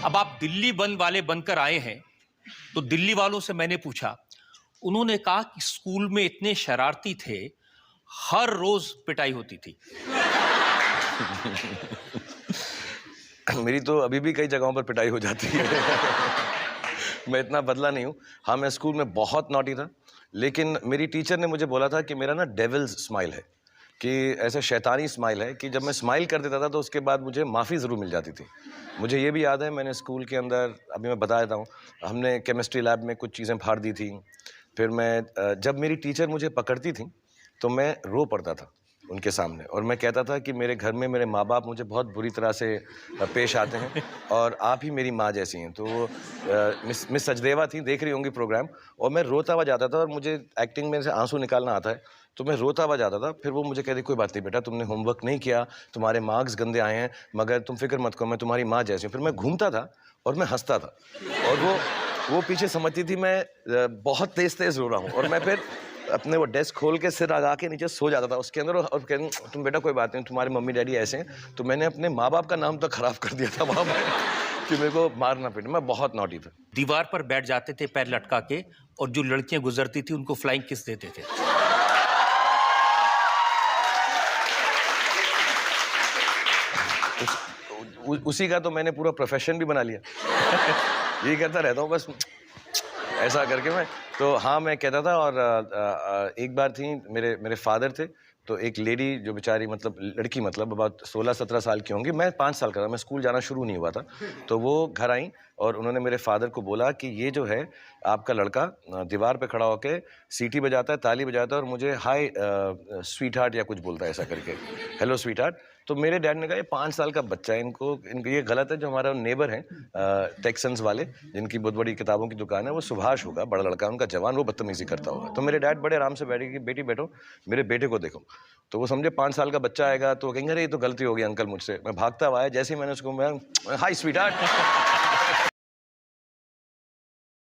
अब आप दिल्ली बन वाले बनकर आए हैं, तो दिल्ली वालों से मैंने पूछा, उन्होंने कहा कि स्कूल में इतने शरारती थे, हर रोज पिटाई होती थी। मेरी तो अभी भी कई जगहों पर पिटाई हो जाती है। मैं इतना बदला नहीं हूँ। हाँ, मैं स्कूल में बहुत नॉटी था, लेकिन मेरी टीचर ने मुझे बोला था कि मेरा ना डेविल्स स्माइल है, कि ऐसे शैतानी स्माइल है कि जब मैं स्माइल कर देता था तो उसके बाद मुझे माफ़ी ज़रूर मिल जाती थी। मुझे ये भी याद है, मैंने स्कूल के अंदर, अभी मैं बता देता हूँ, हमने केमिस्ट्री लैब में कुछ चीज़ें फाड़ दी थी। फिर जब मेरी टीचर मुझे पकड़ती थी तो मैं रो पड़ता था उनके सामने, और मैं कहता था कि मेरे घर में मेरे माँ बाप मुझे बहुत बुरी तरह से पेश आते हैं और आप ही मेरी माँ जैसी हैं। तो मिस सचदेवा थी, देख रही होंगी प्रोग्राम, और मैं रोता हुआ जाता था, और मुझे एक्टिंग में से आंसू निकालना आता है, तो मैं रोता हुआ जाता था। फिर वो मुझे कहती, कोई बात नहीं बेटा, तुमने होमवर्क नहीं किया, तुम्हारे मार्क्स गंदे आए हैं, मगर तुम फिक्र मत करो, मैं तुम्हारी माँ जैसी हूँ। फिर मैं घूमता था और मैं हंसता था, और वो पीछे समझती थी मैं बहुत तेज तेज रो रहा हूँ, और मैं फिर अपने वो डेस्क खोल के सिर लगा के नीचे सो जाता था उसके अंदर, और कहती, तुम बेटा कोई बात नहीं, तुम्हारे मम्मी डैडी ऐसे हैं। तो मैंने अपने माँ बाप का नाम तो खराब कर दिया था वहाँ पर कि मेरे को मारना पीटे। मैं बहुत नॉटी था। दीवार पर बैठ जाते थे पैर लटका के, और जो लड़कियां गुजरती थी उनको फ्लाइंग किस देते थे। उसी का तो मैंने पूरा प्रोफेशन भी बना लिया। ये कहता रहता हूँ बस ऐसा करके मैं। तो हाँ, मैं कहता था। और एक बार थी, मेरे फादर थे, तो एक लेडी जो बेचारी, मतलब लड़की, मतलब अबाउट 16-17 साल की होंगी, मैं 5 साल का था, मैं स्कूल जाना शुरू नहीं हुआ था। तो वो घर आई और उन्होंने मेरे फादर को बोला कि ये जो है आपका लड़का दीवार पे खड़ा होके सीटी बजाता है, ताली बजाता है, और मुझे हाय स्वीट हार्ट या कुछ बोलता है ऐसा करके, हेलो स्वीट हार्ट। तो मेरे डैड ने कहा, ये 5 साल का बच्चा है, इनको ये गलत है। जो हमारा नेबर है टेक्सन्स वाले, जिनकी बहुत बड़ी किताबों की दुकान है, वो सुभाष होगा, बड़ा लड़का उनका जवान, वो बदतमीजी करता होगा। तो मेरे डैड बड़े आराम से बैठे कि बेटी बैठो, मेरे बेटे को देखो। तो वो समझे 5 साल का बच्चा आएगा तो वो कहेंगे, अरे ये तो गलती हो गई अंकल मुझसे। मैं भागता हुआ आया, जैसे ही मैंने उसको, मैं हाय स्वीट हार्ट